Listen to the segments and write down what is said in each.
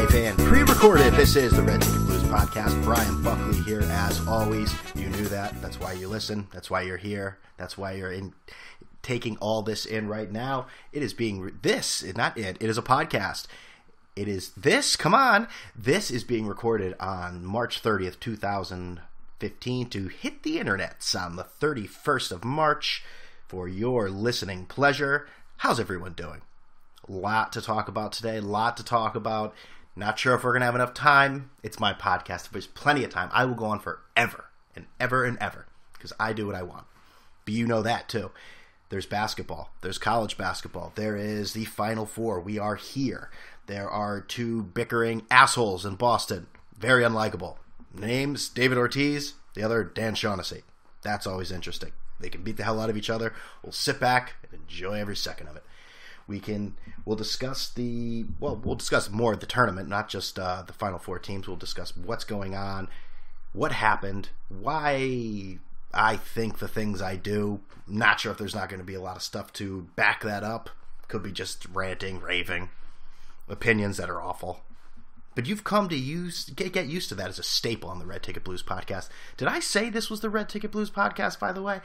live and pre-recorded. This is the Red Ticket Blues Podcast. Brian Buckley here as always. You knew that. That's why you listen. That's why you're here. That's why you're taking all this in right now. It is being, it is a podcast. It is this, come on. This is being recorded on March 30th, 2015 to hit the internets on the 31st of March for your listening pleasure. How's everyone doing? A lot to talk about today, Not sure if we're going to have enough time. It's my podcast. If there's plenty of time, I will go on forever and ever and ever because I do what I want. But you know that too. There's basketball. There's college basketball. There is the Final Four. We are here. There are two bickering assholes in Boston. Very unlikable. Names, David Ortiz. The other, Dan Shaughnessy. That's always interesting. They can beat the hell out of each other. We'll sit back and enjoy every second of it. We'll discuss more of the tournament, not just the Final Four teams. We'll discuss what's going on, what happened, why I think the things I do. Not sure if there's not going to be a lot of stuff to back that up. Could be just ranting, raving, opinions that are awful. But you've come to get used to that as a staple on the Red Ticket Blues Podcast. Did I say this was the Red Ticket Blues Podcast, by the way?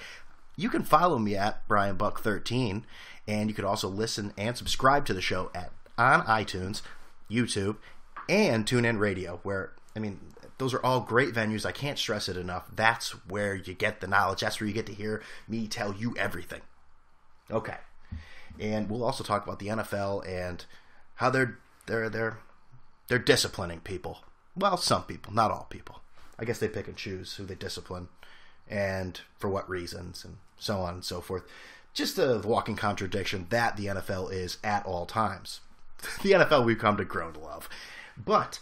You can follow me at BrianBuck13, and you could also listen and subscribe to the show on iTunes, YouTube, and TuneIn Radio, where, those are all great venues. I can't stress it enough. That's where you get the knowledge. That's where you get to hear me tell you everything. Okay. And we'll also talk about the NFL and how they're disciplining people. Well, some people, not all people. I guess they pick and choose who they discipline and for what reasons and so on and so forth. Just the walking contradiction that the NFL is at all times. The NFL we've come to grow to love. But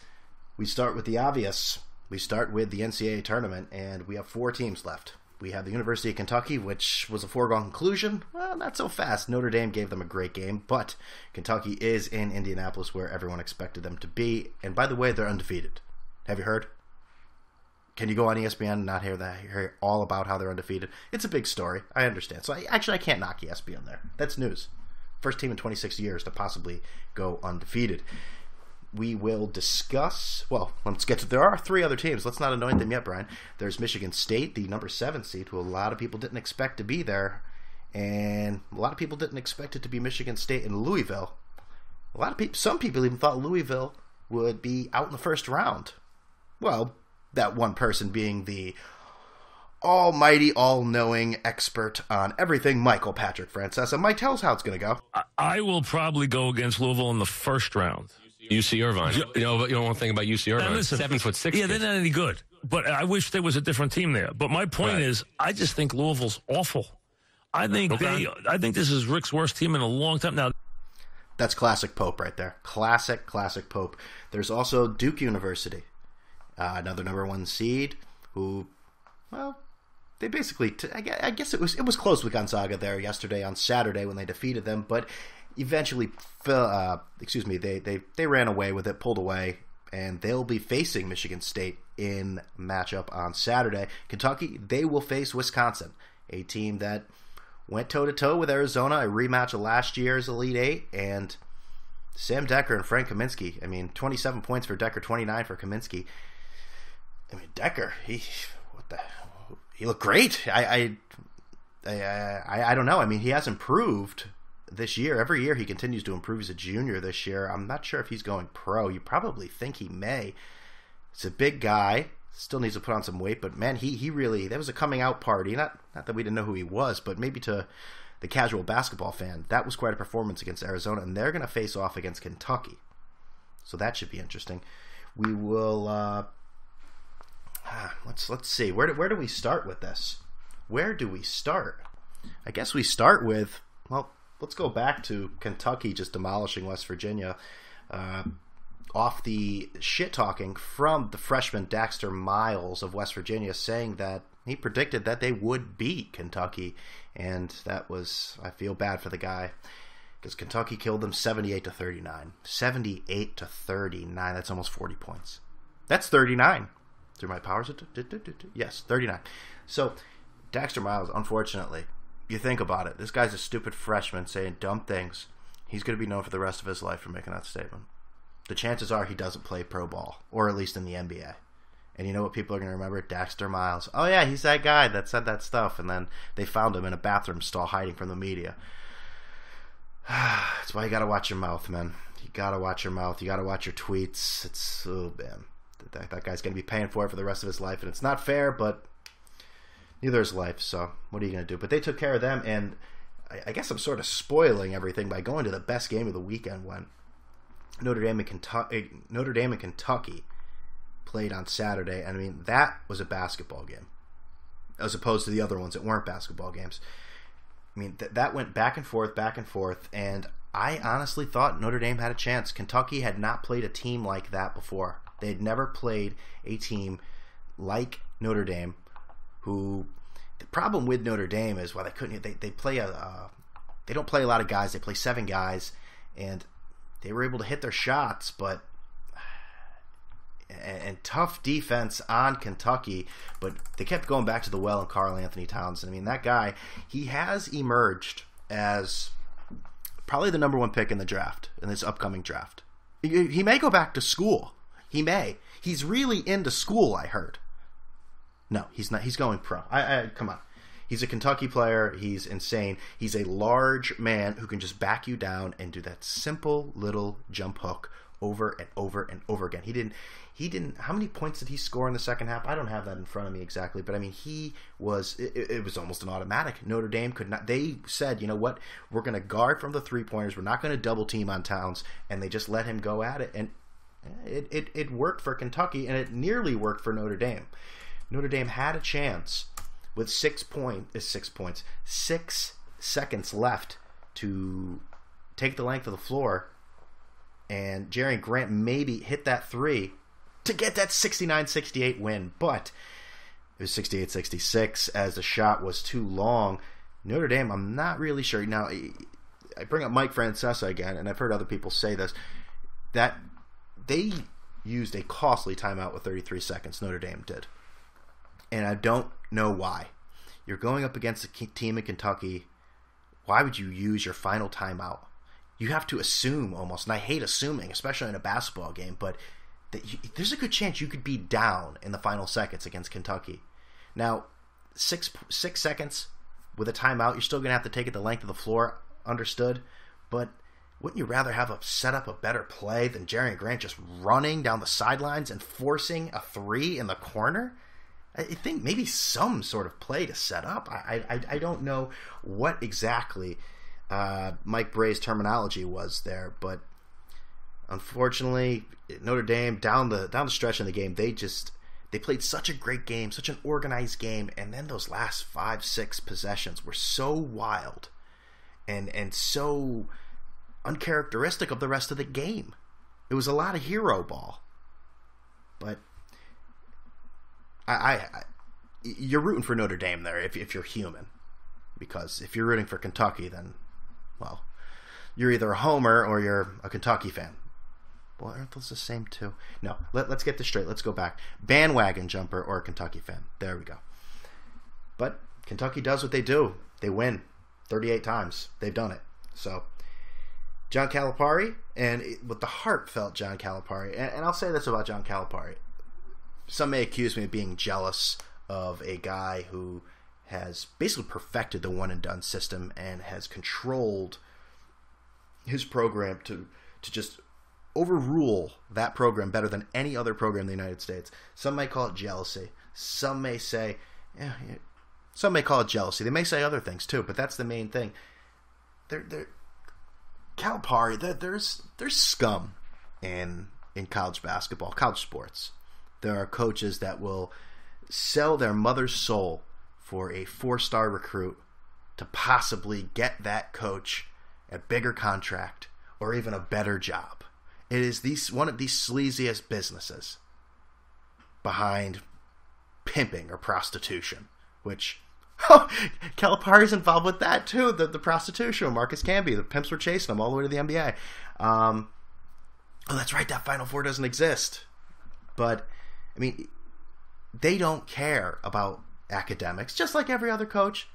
we start with the obvious. We start with the NCAA tournament, and we have 4 teams left. We have the University of Kentucky, which was a foregone conclusion. Well, not so fast. Notre Dame gave them a great game, but Kentucky is in Indianapolis where everyone expected them to be. And by the way, they're undefeated. Have you heard? Can you go on ESPN and not hear all about how they're undefeated? It's a big story. I understand. So I can't knock ESPN there. That's news. First team in 26 years to possibly go undefeated. We will discuss, let's get to, there are 3 other teams. Let's not anoint them yet, Brian. There's Michigan State, the number 7 seed, who a lot of people didn't expect to be there. And a lot of people didn't expect it to be Michigan State and Louisville. Some people even thought Louisville would be out in the first round. Well, that one person being the almighty, all-knowing expert on everything, Michael Patrick Francesa. Mike, tell us how it's going to go. I will probably go against Louisville in the first round. UC Irvine. You don't want to think about UC Irvine. Listen, 7'6". Yeah, they're not any good. But I wish there was a different team there. But my point is, I just think Louisville's awful. I think this is Rick's worst team in a long time now. That's classic Pope right there. Classic Pope. There's also Duke University. Another number 1 seed who, they basically, I guess it was close with Gonzaga there yesterday on Saturday when they defeated them, but eventually, they ran away with it, pulled away, and they'll be facing Michigan State in matchup on Saturday. Kentucky, they will face Wisconsin, a team that went toe-to-toe with Arizona, a rematch of last year's Elite Eight, and Sam Decker and Frank Kaminsky. 27 points for Decker, 29 for Kaminsky. Decker, he looked great. I don't know. He has improved this year. Every year he continues to improve. He's a junior this year. I'm not sure if he's going pro. You probably think he may. He's a big guy. Still needs to put on some weight, but man, he really, that was a coming out party. Not that we didn't know who he was, but maybe to the casual basketball fan, that was quite a performance against Arizona, and they're going to face off against Kentucky. So that should be interesting. We will let's see. Where do we start with this? Where do we start? I guess we start with, let's go back to Kentucky just demolishing West Virginia. Off the shit-talking from the freshman Daxter Miles of West Virginia, saying that he predicted that they would beat Kentucky. And that was, I feel bad for the guy, because Kentucky killed them 78-39. 78-39. That's almost 40 points. That's 39. Through my powers? Yes, 39. So, Daxter Miles, unfortunately, you think about it. This guy's a stupid freshman saying dumb things. He's going to be known for the rest of his life for making that statement. the chances are he doesn't play pro ball, or at least in the NBA. And you know what people are going to remember? Dexter Miles. Oh, yeah, he's that guy that said that stuff. And then they found him in a bathroom stall hiding from the media. That's why you got to watch your mouth, man. You got to watch your mouth. You got to watch your tweets. It's, oh, man. That guy's going to be paying for it for the rest of his life. And it's not fair, but neither is life. So what are you going to do? But they took care of them. And I guess I'm sort of spoiling everything by going to the best game of the weekend when Notre Dame and Kentucky played on Saturday. And I mean, that was a basketball game as opposed to the other ones that weren't basketball games. I mean, that went back and forth, and I honestly thought Notre Dame had a chance. Kentucky had not played a team like that before. They had never played a team like Notre Dame, who the problem with Notre Dame is, well, they couldn't. They play they don't play a lot of guys. They play 7 guys, and they were able to hit their shots, but and tough defense on Kentucky, but they kept going back to the well and Karl Anthony Towns. I mean, that guy, he has emerged as probably the number 1 pick in the draft, in this upcoming draft. He may go back to school. He may. He's really into school, I heard. No, he's not. He's going pro. Come on. He's a Kentucky player. He's insane. He's a large man who can just back you down and do that simple little jump hook over and over and over again. He didn't. How many points did he score in the second half? I don't have that in front of me exactly, but I mean, it was almost an automatic. Notre Dame could not. They said, you know what? We're going to guard from the 3-pointers. We're not going to double team on Towns, and they just let him go at it, and it worked for Kentucky, and it nearly worked for Notre Dame. Notre Dame had a chance with 6 seconds left to take the length of the floor, and Jerry Grant maybe hit that 3 to get that 69-68 win, but it was 68-66 as the shot was too long. Notre Dame, I'm not really sure. Now, I bring up Mike Francesa again, and I've heard other people say this, that they used a costly timeout with 33 seconds, Notre Dame did. And I don't know why. You're going up against a team in Kentucky. Why would you use your final timeout? You have to assume almost, and I hate assuming, especially in a basketball game, but there's a good chance you could be down in the final seconds against Kentucky. Now, 6 seconds with a timeout, you're still going to have to take it the length of the floor, understood, but wouldn't you rather have set up a better play than Jerry Grant just running down the sidelines and forcing a 3 in the corner? I think maybe some sort of play to set up. I don't know what exactly Mike Bray's terminology was there, but unfortunately, Notre Dame down the stretch in the game, they played such a great game, such an organized game, and then those last 5-6 possessions were so wild and so uncharacteristic of the rest of the game. It was a lot of hero ball, but you're rooting for Notre Dame there if you're human, because if you're rooting for Kentucky, then, well, you're either a homer or you're a Kentucky fan. Well, aren't those the same too? No, let's get this straight. Let's go back. Bandwagon jumper or a Kentucky fan. There we go. But Kentucky does what they do. They win 38 times. They've done it. So John Calipari, and with the heartfelt John Calipari, and I'll say this about John Calipari. Some may accuse me of being jealous of a guy who has basically perfected the one-and-done system and has controlled his program to just overrule that program better than any other program in the United States. Some may call it jealousy. Some may say, some may call it jealousy. They may say other things too, but that's the main thing. Calipari, there's scum in college basketball, college sports. There are coaches that will sell their mother's soul for a 4-star recruit to possibly get that coach a bigger contract or even a better job. It is one of these sleaziest businesses behind pimping or prostitution, which Calipari's involved with that too, the prostitution. Marcus Camby, the pimps were chasing him all the way to the NBA. Oh, that's right, that Final Four doesn't exist. But I mean, they don't care about academics, just like every other coach.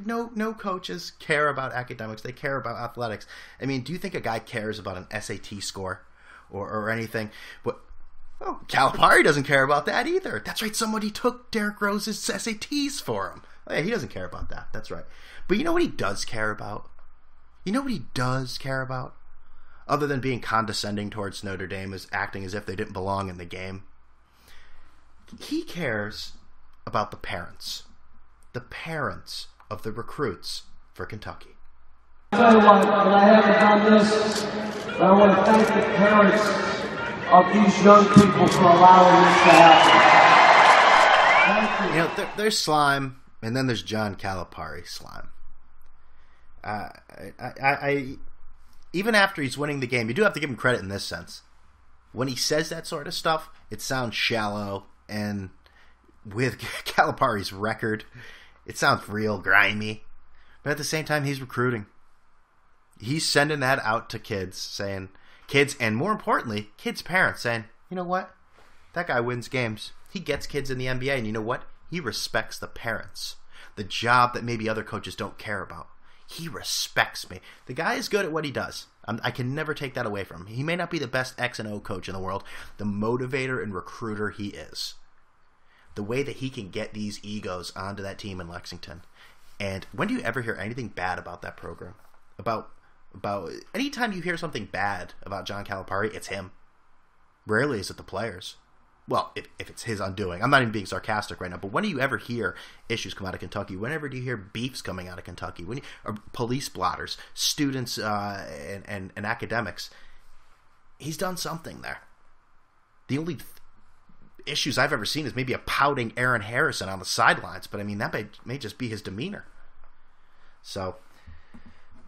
No coaches care about academics. They care about athletics. I mean, do you think a guy cares about an SAT score or anything. But Calipari doesn't care about that either. That's right. Somebody took Derrick Rose's SATs for him. Oh, yeah, he doesn't care about that. That's right. But you know what he does care about? Other than being condescending towards Notre Dame, as acting as if they didn't belong in the game. He cares about the parents. The parents of the recruits for Kentucky. I tell you what, I haven't done this, but I want to thank the parents of these young people for allowing this to happen. You know, there's slime, and then there's John Calipari slime. Even after he's winning the game, you do have to give him credit in this sense. When he says that sort of stuff, it sounds shallow, and with Calipari's record, it sounds real grimy. But at the same time, he's recruiting. He's sending that out to kids, and more importantly, kids' parents saying, you know what? That guy wins games. He gets kids in the NBA, and you know what? He respects the parents. The job that maybe other coaches don't care about. He respects me. The guy is good at what he does. I can never take that away from him. He may not be the best X and O coach in the world. The motivator and recruiter he is. The way that he can get these egos onto that team in Lexington. And when do you ever hear anything bad about that program? About anytime you hear something bad about John Calipari, it's him. Rarely is it the players. Well, if it's his undoing. I'm not even being sarcastic right now, but when do you ever hear issues come out of Kentucky? Whenever do you hear beefs coming out of Kentucky? Or police blotters, students and academics? He's done something there. The only issues I've ever seen is maybe a pouting Aaron Harrison on the sidelines, but I mean, that may just be his demeanor. So,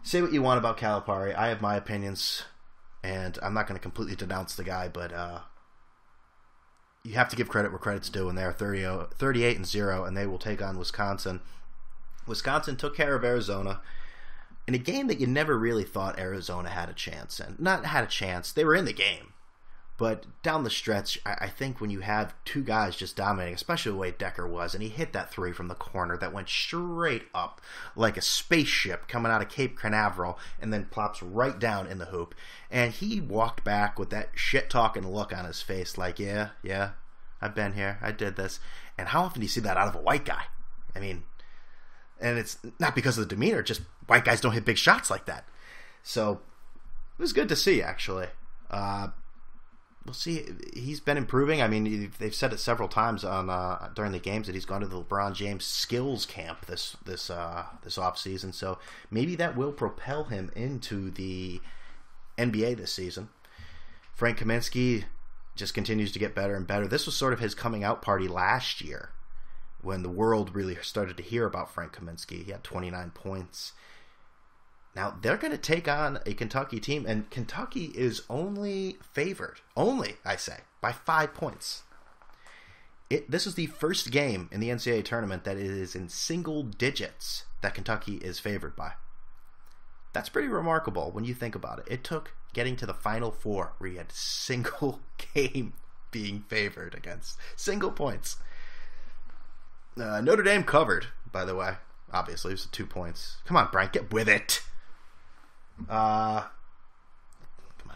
say what you want about Calipari. I have my opinions, and I'm not going to completely denounce the guy, but you have to give credit where credit's due, and they're 38-0, and they will take on Wisconsin. Wisconsin took care of Arizona in a game that you never really thought Arizona had a chance in. Not had a chance, they were in the game. But down the stretch, I think when you have two guys just dominating, especially the way Decker was, and he hit that three from the corner that went straight up like a spaceship coming out of Cape Canaveral and then plops right down in the hoop. And he walked back with that shit-talking look on his face like, yeah, I've been here, I did this. And how often do you see that out of a white guy? I mean, and it's not because of the demeanor, just white guys don't hit big shots like that. So, it was good to see, actually. We'll see. He's been improving. I mean, they've said it several times during the games that he's gone to the LeBron James skills camp this offseason. So maybe that will propel him into the NBA this season. Frank Kaminsky just continues to get better and better. This was sort of his coming out party last year when the world really started to hear about Frank Kaminsky. He had 29 points. Now, they're going to take on a Kentucky team, and Kentucky is only favored, by 5 points. This is the first game in the NCAA tournament that is in single digits that Kentucky is favored by. That's pretty remarkable when you think about it. It took getting to the Final Four where you had single game being favored against single points. Notre Dame covered, by the way. Obviously, it was 2 points. Come on, Brian, get with it.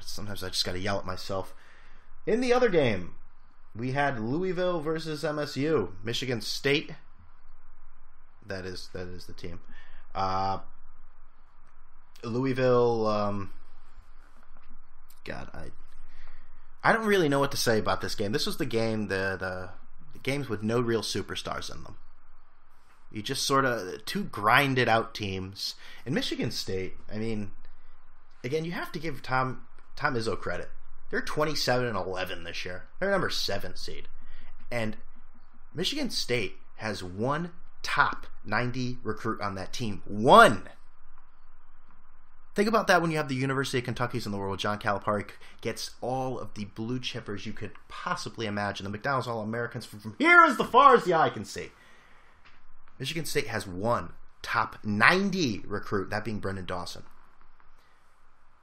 Sometimes I just gotta yell at myself. In the other game, we had Louisville versus MSU. Michigan State. That is the team. Louisville. God, I don't really know what to say about this game. This was the game, the games with no real superstars in them. You just sort of two grinded out teams. And Michigan State, I mean, again, you have to give Tom Izzo credit. They're 27-11 this year. They're number 7 seed. And Michigan State has one top 90 recruit on that team. One! Think about that when you have the University of Kentucky's in the world. John Calipari gets all of the blue chippers you could possibly imagine. The McDonald's All-Americans from here as far as the eye can see. Michigan State has one top 90 recruit, that being Brendan Dawson.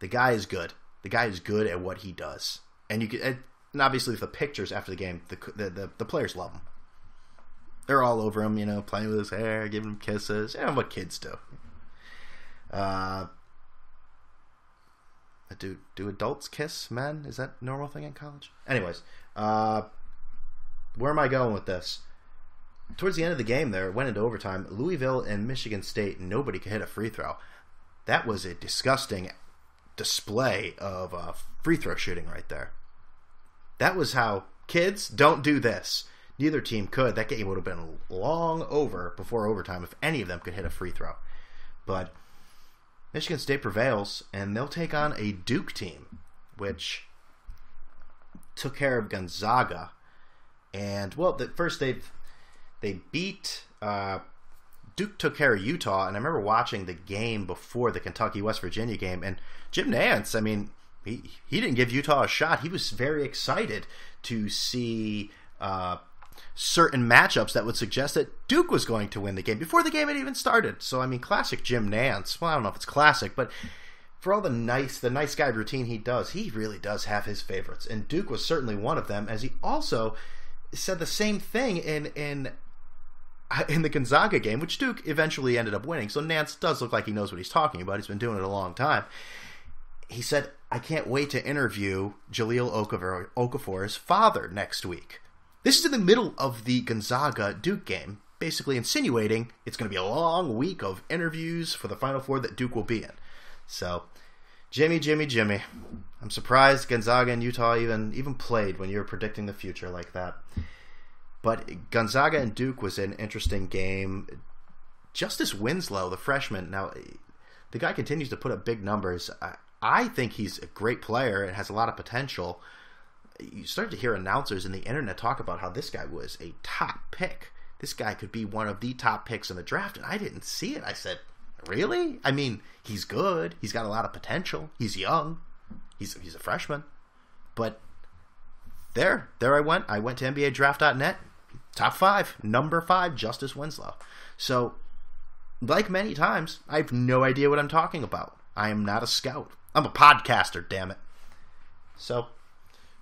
The guy is good. The guy is good at what he does. And obviously the pictures after the game, the players love him. They're all over him, playing with his hair, giving him kisses. What kids do. Do adults kiss men? Is that a normal thing in college? Anyways, where am I going with this? Towards the end of the game there, it went into overtime. Louisville and Michigan State, nobody could hit a free throw. That was a disgusting display of free throw shooting right there. That was how kids don't do this. Neither team could. That game would have been long over before overtime if any of them could hit a free throw. But Michigan State prevails, and they'll take on a Duke team, which took care of Gonzaga. And, well, first they beat... Duke took care of Utah, and I remember watching the game before the Kentucky-West Virginia game, and Jim Nantz, I mean, he didn't give Utah a shot. He was very excited to see certain matchups that would suggest that Duke was going to win the game before the game had even started. So, I mean, classic Jim Nantz. Well, I don't know if it's classic, but for all the nice guy routine he does, he really does have his favorites, and Duke was certainly one of them, as he also said the same thing in the Gonzaga game, which Duke eventually ended up winning. So Nantz does look like he knows what he's talking about. He's been doing it a long time. He said, I can't wait to interview Jahlil Okafor's father next week. This is in the middle of the Gonzaga-Duke game, basically insinuating it's going to be a long week of interviews for the Final Four that Duke will be in. So, Jimmy. I'm surprised Gonzaga and Utah even played when you were predicting the future like that. But Gonzaga and Duke was an interesting game. Justice Winslow, the freshman, now the guy continues to put up big numbers. I think he's a great player and has a lot of potential. You start to hear announcers in the internet talk about how this guy was a top pick. This guy could be one of the top picks in the draft, and I didn't see it. I said, really? I mean, he's good. He's got a lot of potential. He's young. He's a freshman. But there I went. I went to NBADraft.net. Top 5, number 5, Justice Winslow. So, like many times, I have no idea what I'm talking about. I am not a scout. I'm a podcaster, damn it. So,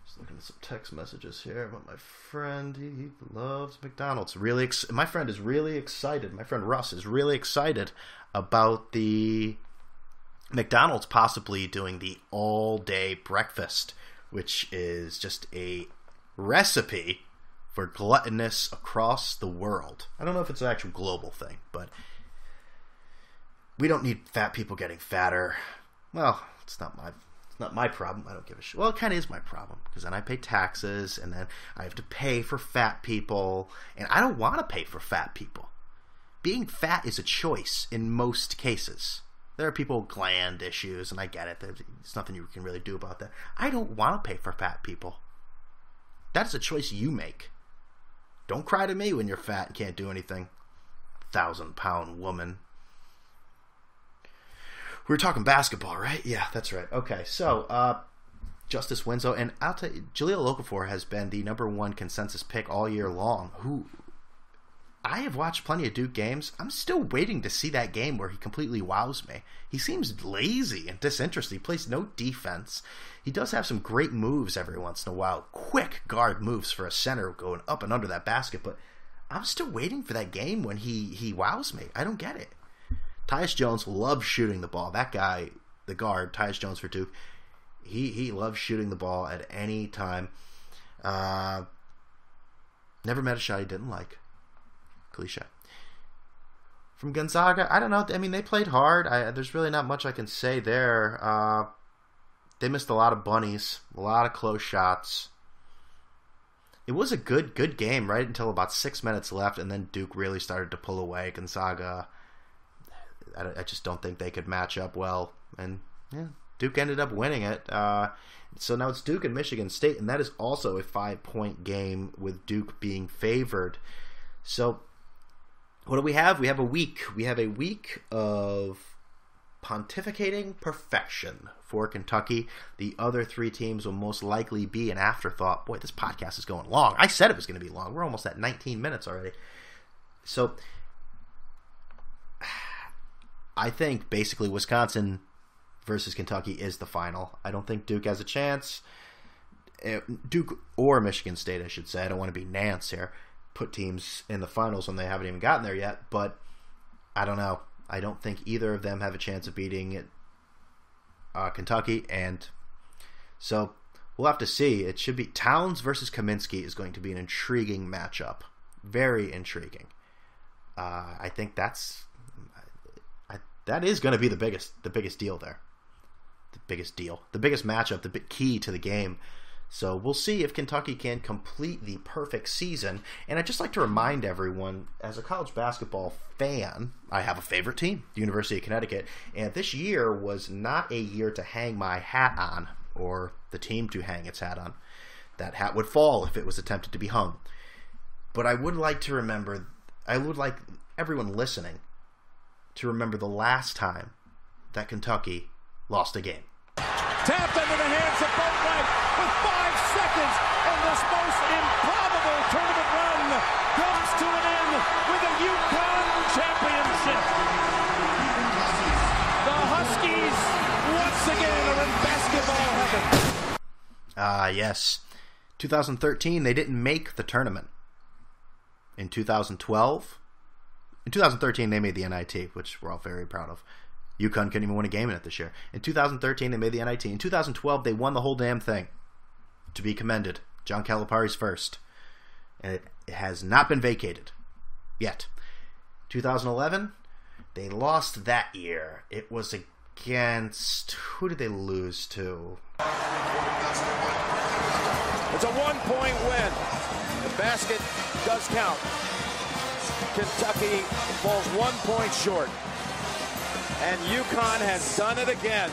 just looking at some text messages here about my friend. He loves McDonald's. My friend is really excited. My friend Russ is really excited about the McDonald's possibly doing the all-day breakfast, which is just a recipe for gluttonous across the world. I don't know if it's an actual global thing, but we don't need fat people getting fatter. Well, it's not my problem. I don't give a shit. Well, it kind of is my problem, because then I pay taxes, and then I have to pay for fat people, and I don't want to pay for fat people. Being fat is a choice in most cases. There are people with gland issues, and I get it. There's nothing you can really do about that. I don't want to pay for fat people. That's a choice you make. Don't cry to me when you're fat and can't do anything. 1,000-pound woman. We were talking basketball, right? Yeah, that's right. Okay, so Justice Winslow, and I'll tell you, Jahlil Okafor has been the number 1 consensus pick all year long. Who I have watched plenty of Duke games. I'm still waiting to see that game where he completely wows me. He seems lazy and disinterested. He plays no defense. He does have some great moves every once in a while. Quick guard moves for a center going up and under that basket. But I'm still waiting for that game when he wows me. I don't get it. Tyus Jones loves shooting the ball. That guy, the guard, Tyus Jones for Duke, he loves shooting the ball at any time. Never met a shot he didn't like. Cliche. From Gonzaga, I don't know. I mean, they played hard. There's really not much I can say there. They missed a lot of bunnies, a lot of close shots. It was a good game right until about 6 minutes left, and then Duke really started to pull away. Gonzaga, I just don't think they could match up well, and yeah, Duke ended up winning it. So now it's Duke and Michigan State, and that is also a 5-point game with Duke being favored. So what do we have? We have a week. We have a week of pontificating perfection for Kentucky. The other 3 teams will most likely be an afterthought. Boy, this podcast is going long. I said it was going to be long. We're almost at 19 minutes already. So I think basically Wisconsin versus Kentucky is the final. I don't think Duke has a chance. Duke or Michigan State, I should say. I don't want to be Nance here. Put teams in the finals when they haven't even gotten there yet, but I don't know. I don't think either of them have a chance of beating Kentucky, and so we'll have to see. It should be Towns versus Kaminsky is going to be an intriguing matchup, very intriguing. I think that is going to be the biggest deal there, the biggest matchup, the big key to the game. So we'll see if Kentucky can complete the perfect season. And I'd just like to remind everyone, as a college basketball fan, I have a favorite team, the University of Connecticut. And this year was not a year to hang my hat on, or the team to hang its hat on. That hat would fall if it was attempted to be hung. But I would like everyone listening to remember the last time that Kentucky lost a game. Tapped into the hands of Boatwright with 5 seconds, and this most improbable tournament run comes to an end with a UConn championship. The Huskies once again are in basketball heaven. Yes. 2013, they didn't make the tournament. In 2013, they made the NIT, which we're all very proud of. UConn couldn't even win a game in it this year. In 2013, they made the NIT. In 2012, they won the whole damn thing. To be commended. John Calipari's first. And it has not been vacated. Yet. 2011, they lost that year. It was against... Who did they lose to? It's a 1-point win. The basket does count. Kentucky falls 1 point short. And UConn has done it again.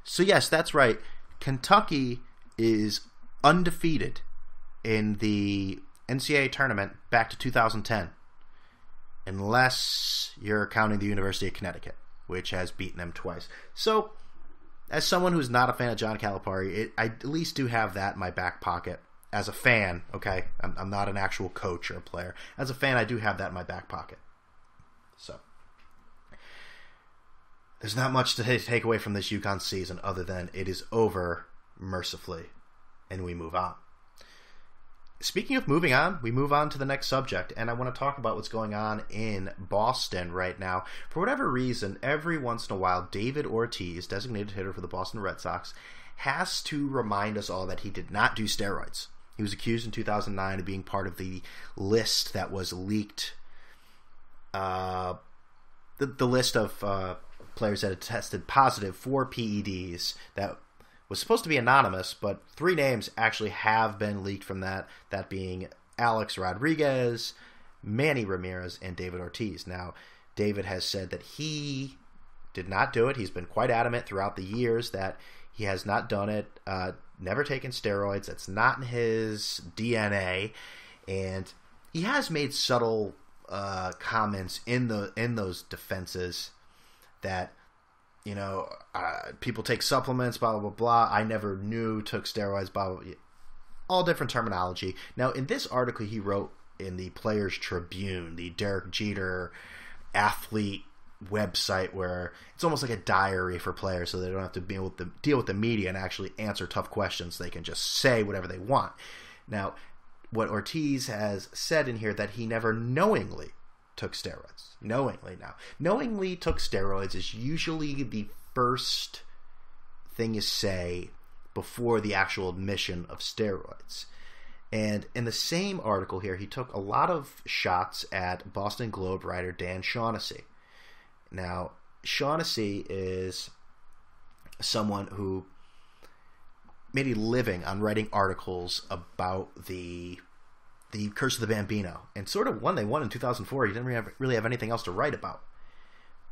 So yes, that's right. Kentucky is undefeated in the NCAA tournament back to 2010. Unless you're counting the University of Connecticut, which has beaten them twice. So, as someone who's not a fan of John Calipari, I at least do have that in my back pocket. As a fan, okay? I'm not an actual coach or a player. As a fan, I do have that in my back pocket. So, there's not much to take away from this UConn season other than it is over mercifully, and we move on. Speaking of moving on, we move on to the next subject, and I want to talk about what's going on in Boston right now. For whatever reason, every once in a while, David Ortiz, designated hitter for the Boston Red Sox, has to remind us all that he did not do steroids. He was accused in 2009 of being part of the list that was leaked, the list of players that had tested positive for PEDs that was supposed to be anonymous, but 3 names actually have been leaked from that being Alex Rodriguez, Manny Ramirez, and David Ortiz. Now, David has said that he did not do it. He's been quite adamant throughout the years that he has not done it, never taken steroids. It's not in his DNA, and he has made subtle comments in those defenses that, you know, people take supplements, blah, blah, blah, blah. I never knew, took steroids, blah, blah, blah. All different terminology. Now, in this article he wrote in the Players Tribune, the Derek Jeter athlete website, where it's almost like a diary for players, so they don't have to deal with the media and actually answer tough questions. They can just say whatever they want. Now, what Ortiz has said in here, that he never knowingly took steroids. Knowingly took steroids is usually the first thing you say before the actual admission of steroids. And in the same article here, he took a lot of shots at Boston Globe writer Dan Shaughnessy. Now, Shaughnessy is someone who made a living on writing articles about the Curse of the Bambino, and sort of one they won in 2004. He didn't really have anything else to write about.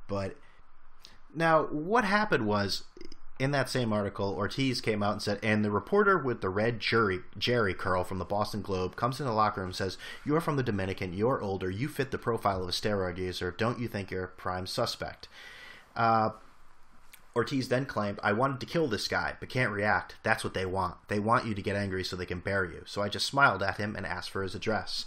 But now, what happened was, in that same article, Ortiz came out and said, and the reporter with the red Jerry curl from the Boston Globe comes in the locker room and says, "You're from the Dominican, you're older, you fit the profile of a steroid user, don't you think you're a prime suspect?" Ortiz then claimed, "I wanted to kill this guy, but can't react. That's what they want. They want you to get angry so they can bury you. So I just smiled at him and asked for his address."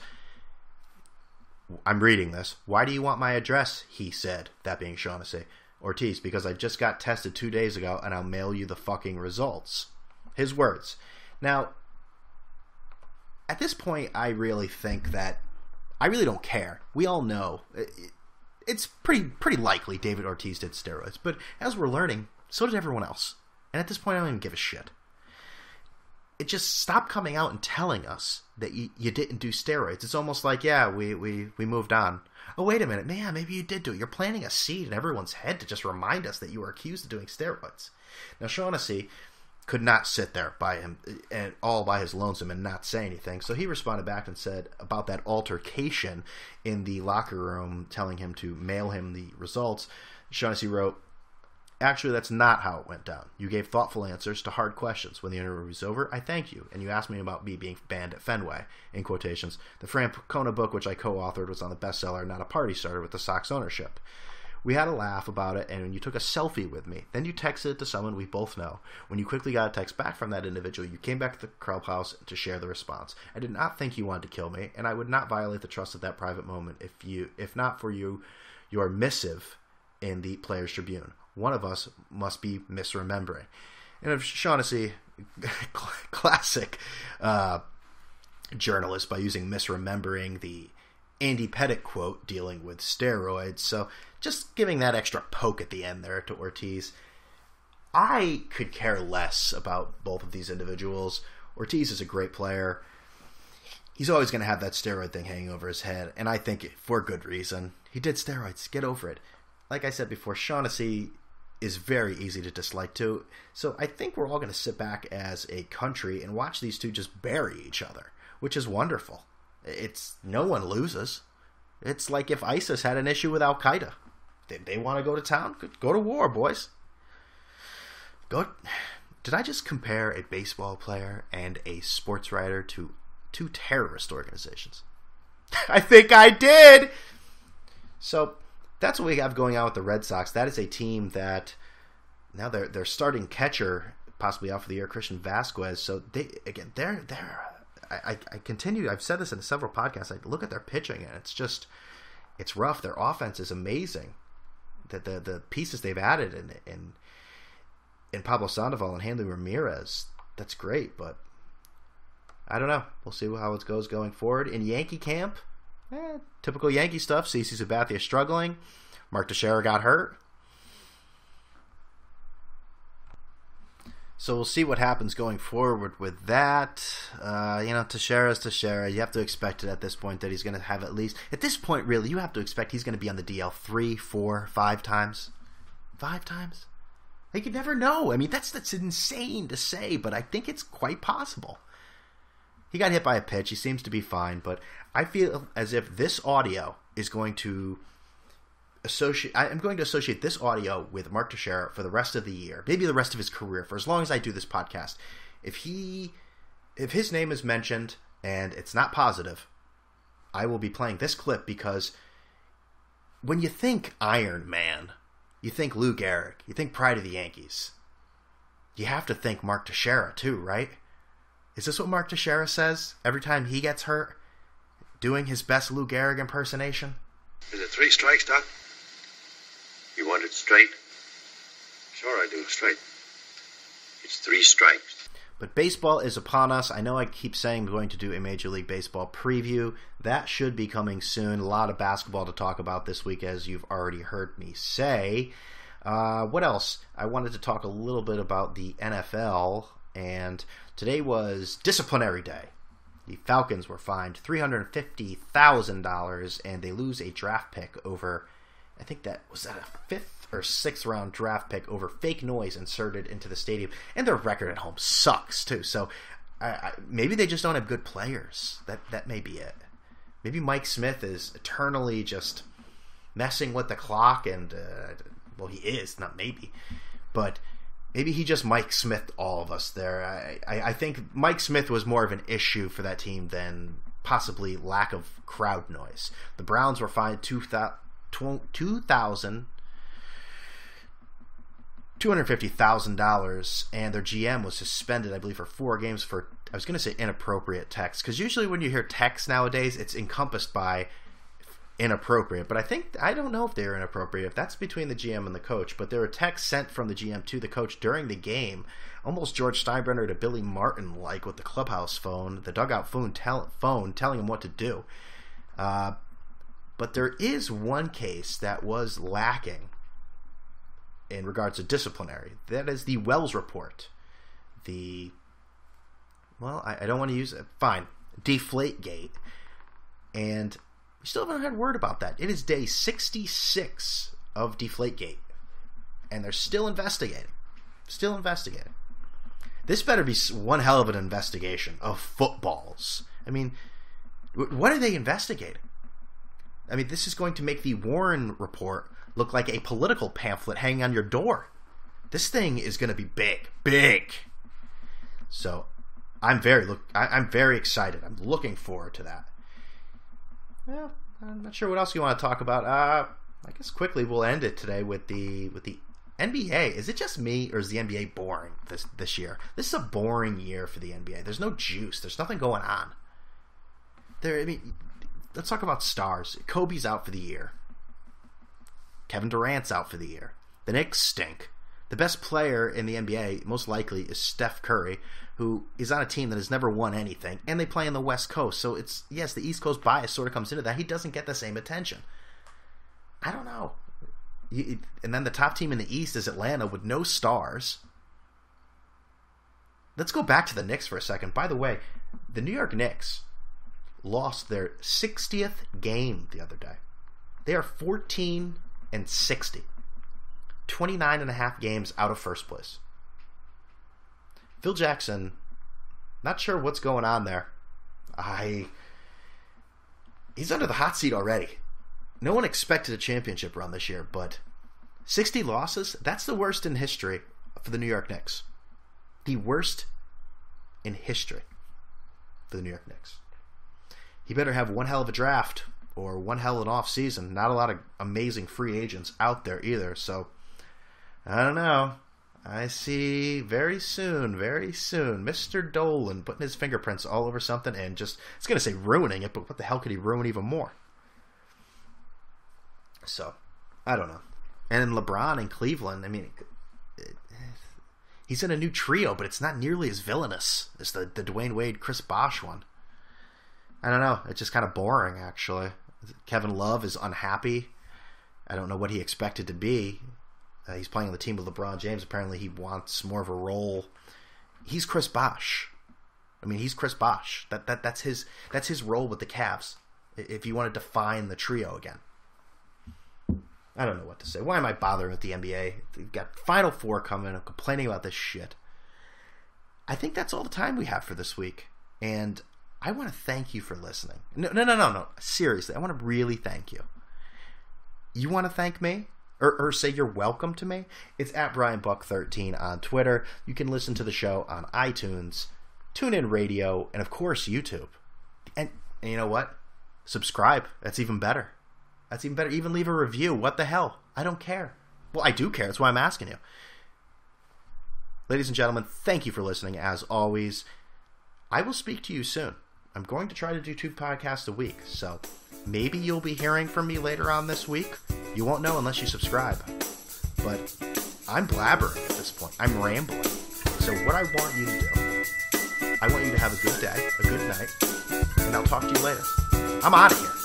I'm reading this. "Why do you want my address?" he said, that being Shaughnessy. Ortiz, "Because I just got tested 2 days ago and I'll mail you the fucking results." His words. Now, at this point, I really think that I really don't care. We all know it's pretty likely David Ortiz did steroids, but as we're learning, So did everyone else. And at this point, I don't even give a shit. It just stopped coming out and telling us that you didn't do steroids. It's almost like, yeah, we moved on. Oh, wait a minute. Man, maybe you did do it. You're planting a seed in everyone's head to just remind us that you were accused of doing steroids. Now, Shaughnessy could not sit there by him and all by his lonesome and not say anything. So he responded back and said about that altercation in the locker room, telling him to mail him the results. Shaughnessy wrote, "Actually, that's not how it went down. You gave thoughtful answers to hard questions. When the interview was over, I thanked you, and you asked me about me being banned at Fenway," in quotations. The Francona book, which I co-authored, was on the bestseller, not a party starter with the Sox ownership. We had a laugh about it, and when you took a selfie with me, then you texted it to someone we both know. When you quickly got a text back from that individual, you came back to the clubhouse to share the response. I did not think you wanted to kill me, and I would not violate the trust of that private moment if not for your missive in the Players Tribune. One of us must be misremembering. And if Shaughnessy, classic journalist, by using misremembering the Andy Pettitte quote dealing with steroids. So just giving that extra poke at the end there to Ortiz. I could care less about both of these individuals. Ortiz is a great player. He's always going to have that steroid thing hanging over his head, and I think for good reason. He did steroids. Get over it. Like I said before, Shaughnessy is very easy to dislike too. So I think we're all going to sit back as a country and watch these two just bury each other, which is wonderful. It's no one loses. It's like if ISIS had an issue with Al Qaeda. They want to go to town? Go to war, boys. Did I just compare a baseball player and a sports writer to two terrorist organizations? I think I did. So that's what we have going on with the Red Sox. That is a team that now they're starting catcher, possibly out for the year, Christian Vasquez. So I continue. I've said this in several podcasts. I look at their pitching and it's rough. Their offense is amazing. The pieces they've added in Pablo Sandoval and Hanley Ramirez, that's great. But I don't know. We'll see how it goes going forward. In Yankee camp, typical Yankee stuff. CeCe Sabathia struggling. Mark Teixeira got hurt. So we'll see what happens going forward with that. Teixeira's Teixeira. You have to expect it at this point that he's going to have at least... At this point, really, you have to expect he's going to be on the DL 3, 4, 5 times. 5 times? Like, you never know. I mean, that's insane to say, but I think it's quite possible. He got hit by a pitch. He seems to be fine, but I feel as if this audio is going to I'm going to associate this audio with Mark Teixeira for the rest of the year, maybe the rest of his career, for as long as I do this podcast. If his name is mentioned and it's not positive, I will be playing this clip, because when you think Iron Man, you think Lou Gehrig, you think Pride of the Yankees, you have to think Mark Teixeira too, right? Is this what Mark Teixeira says every time he gets hurt? Doing his best Lou Gehrig impersonation? Is it 3 strikes, Doc? You want it straight? Sure I do, straight. It's 3 strikes. But baseball is upon us. I know I keep saying I'm going to do a Major League Baseball preview. That should be coming soon. A lot of basketball to talk about this week, as you've already heard me say. What else? I wanted to talk a little bit about the NFL, and today was disciplinary day. The Falcons were fined $350,000, and they lose a draft pick over, I think that was a 5th or 6th round draft pick over fake noise inserted into the stadium. And their record at home sucks too. So maybe they just don't have good players. That may be it. Maybe Mike Smith is eternally just messing with the clock, and well, he is, not maybe, but maybe he just Mike Smith all of us there. I think Mike Smith was more of an issue for that team than possibly lack of crowd noise. The Browns were fined $250,000, and their GM was suspended, I believe, for 4 games for, I was going to say inappropriate text, because usually when you hear text nowadays, it's encompassed by inappropriate, but I don't know if they're inappropriate, if that's between the GM and the coach, but there were texts sent from the GM to the coach during the game, almost George Steinbrenner to Billy Martin like, with the clubhouse phone, the dugout phone telling him what to do. But there is one case that was lacking in regards to disciplinary. That is the Wells report. I don't want to use it. Fine. Deflategate. And we still haven't heard word about that. It is day 66 of Deflategate. And they're still investigating. Still investigating. This better be one hell of an investigation of footballs. I mean, what are they investigating? I mean, this is going to make the Warren report look like a political pamphlet hanging on your door. This thing is going to be big. Big. So, I'm very excited. I'm looking forward to that. Well, I'm not sure what else you want to talk about. I guess quickly we'll end it today with the NBA. Is it just me, or is the NBA boring this year? This is a boring year for the NBA. There's no juice. There's nothing going on. Let's talk about stars. Kobe's out for the year. Kevin Durant's out for the year. The Knicks stink. The best player in the NBA, most likely, is Steph Curry, who is on a team that has never won anything, and they play in the West Coast. So it's, yes, the East Coast bias sort of comes into that. He doesn't get the same attention. I don't know. And then the top team in the East is Atlanta with no stars. Let's go back to the Knicks for a second. By the way, the New York Knicks lost their 60th game the other day. They are 14-60. 29 and a half games out of first place. Phil Jackson, not sure what's going on there. He's under the hot seat already. No one expected a championship run this year, but 60 losses, that's the worst in history for the New York Knicks. The worst in history for the New York Knicks. He better have one hell of a draft or one hell of an off season. Not a lot of amazing free agents out there either, so I don't know. I see very soon, Mr. Dolan putting his fingerprints all over something and just, it's going to say ruining it, but what the hell could he ruin even more? So, I don't know. And in LeBron in Cleveland, I mean, he's in a new trio, but it's not nearly as villainous as the Dwayne Wade, Chris Bosh one. I don't know. It's just kind of boring, actually. Kevin Love is unhappy. I don't know what he expected to be. He's playing on the team with LeBron James. Apparently he wants more of a role. He's Chris Bosh. I mean, he's Chris Bosh. That's his role with the Cavs. If you want to define the trio again. I don't know what to say. Why am I bothering with the NBA? We've got Final Four coming. I'm complaining about this shit. I think that's all the time we have for this week. And I want to thank you for listening. No. Seriously, I want to really thank you. You want to thank me? Or say you're welcome to me? It's at BrianBuck13 on Twitter. You can listen to the show on iTunes, TuneIn Radio, and of course YouTube. And you know what? Subscribe. That's even better. That's even better. Even leave a review. What the hell? I don't care. Well, I do care. That's why I'm asking you. Ladies and gentlemen, thank you for listening as always. I will speak to you soon. I'm going to try to do 2 podcasts a week, so maybe you'll be hearing from me later on this week. You won't know unless you subscribe. But I'm blabbering at this point. I'm rambling. So what I want you to do, I want you to have a good day, a good night, and I'll talk to you later. I'm out of here.